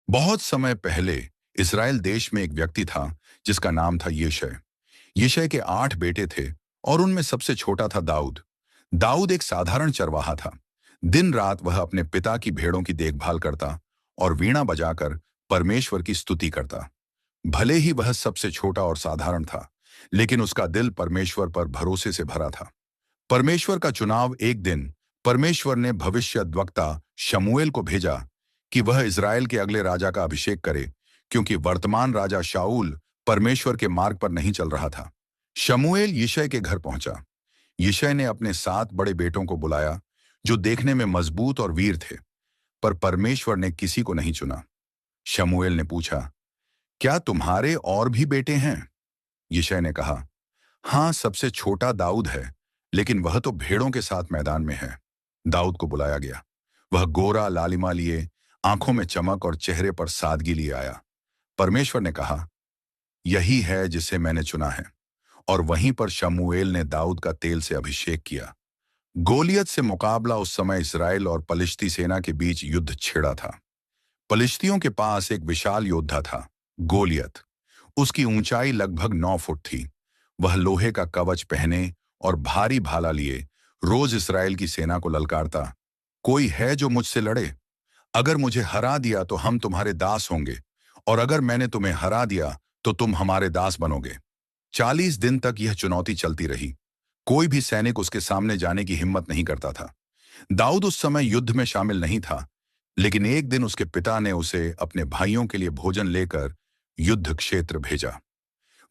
बहुत समय पहले इज़राइल देश में एक व्यक्ति था जिसका नाम था यिशै। यिशै के 8 बेटे थे और उनमें सबसे छोटा था दाऊद। दाऊद एक साधारण चरवाहा था। दिन रात वह अपने पिता की भेड़ों की देखभाल करता और वीणा बजाकर परमेश्वर की स्तुति करता। भले ही वह सबसे छोटा और साधारण था, लेकिन उसका दिल परमेश्वर पर भरोसे से भरा था। परमेश्वर का चुनाव एक दिन परमेश्वर ने भविष्यद्वक्ता शमूएल को भेजा कि वह इज़राइल के अगले राजा का अभिषेक करे, क्योंकि वर्तमान राजा शाऊल परमेश्वर के मार्ग पर नहीं चल रहा था। शमूएल यिशै के घर पहुंचा। यिशै ने अपने 7 बड़े बेटों को बुलाया, जो देखने में मजबूत और वीर थे, पर परमेश्वर ने किसी को नहीं चुना। शमूएल ने पूछा, क्या तुम्हारे और भी बेटे हैं? यिशै ने कहा, हाँ, सबसे छोटा दाऊद है, लेकिन वह तो भेड़ों के साथ मैदान में है। दाऊद को बुलाया गया। वह गोरा लालिमा लिए, आंखों में चमक और चेहरे पर सादगी लिए आया। परमेश्वर ने कहा, यही है जिसे मैंने चुना है। और वहीं पर शमूएल ने दाऊद का तेल से अभिषेक किया। गोलियत से मुकाबला उस समय इस्राएल और पलिश्ती सेना के बीच युद्ध छिड़ा था। पलिश्तियों के पास एक विशाल योद्धा था, गोलियत। उसकी ऊंचाई लगभग 9 फुट थी। वह लोहे का कवच पहने और भारी भाला लिए रोज इस्राएल की सेना को ललकारता, कोई है जो मुझसे लड़े? अगर मुझे हरा दिया तो हम तुम्हारे दास होंगे, और अगर मैंने तुम्हें हरा दिया तो तुम हमारे दास बनोगे। 40 दिन तक यह चुनौती चलती रही। कोई भी सैनिक उसके सामने जाने की हिम्मत नहीं करता था। दाऊद उस समय युद्ध में शामिल नहीं था, लेकिन एक दिन उसके पिता ने उसे अपने भाइयों के लिए भोजन लेकर युद्ध क्षेत्र भेजा।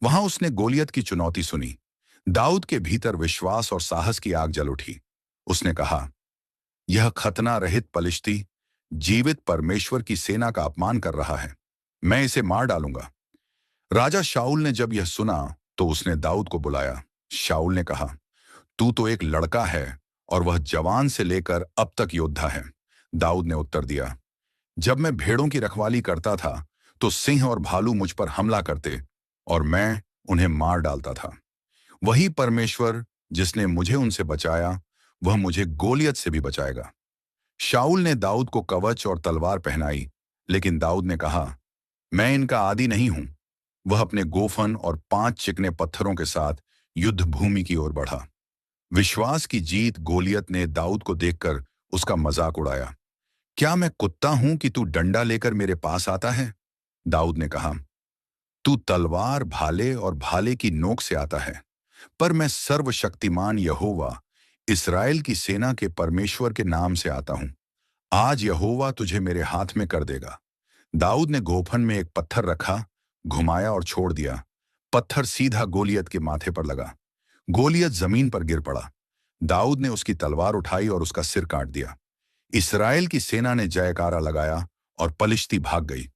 वहां उसने गोलियत की चुनौती सुनी। दाऊद के भीतर विश्वास और साहस की आग जल उठी। उसने कहा, यह खतना रहित पलिश्ती जीवित परमेश्वर की सेना का अपमान कर रहा है। मैं इसे मार डालूंगा। राजा शाऊल ने जब यह सुना तो उसने दाऊद को बुलाया। शाऊल ने कहा, तू तो एक लड़का है और वह जवान से लेकर अब तक योद्धा है। दाऊद ने उत्तर दिया, जब मैं भेड़ों की रखवाली करता था तो सिंह और भालू मुझ पर हमला करते और मैं उन्हें मार डालता था। वही परमेश्वर जिसने मुझे उनसे बचाया, वह मुझे गोलियत से भी बचाएगा। शाऊल ने दाऊद को कवच और तलवार पहनाई, लेकिन दाऊद ने कहा, मैं इनका आदी नहीं हूं। वह अपने गोफन और 5 चिकने पत्थरों के साथ युद्ध भूमि की ओर बढ़ा। विश्वास की जीत गोलियत ने दाऊद को देखकर उसका मजाक उड़ाया। क्या मैं कुत्ता हूं कि तू डंडा लेकर मेरे पास आता है? दाऊद ने कहा, तू तलवार, भाले और भाले की नोक से आता है, पर मैं सर्वशक्तिमान यहोवा, इस्राएल की सेना के परमेश्वर के नाम से आता हूं। आज यहोवा तुझे मेरे हाथ में कर देगा। दाऊद ने गोफन में एक पत्थर रखा, घुमाया और छोड़ दिया। पत्थर सीधा गोलियत के माथे पर लगा। गोलियत जमीन पर गिर पड़ा। दाऊद ने उसकी तलवार उठाई और उसका सिर काट दिया। इस्राएल की सेना ने जयकारा लगाया और पलिश्ती भाग गई।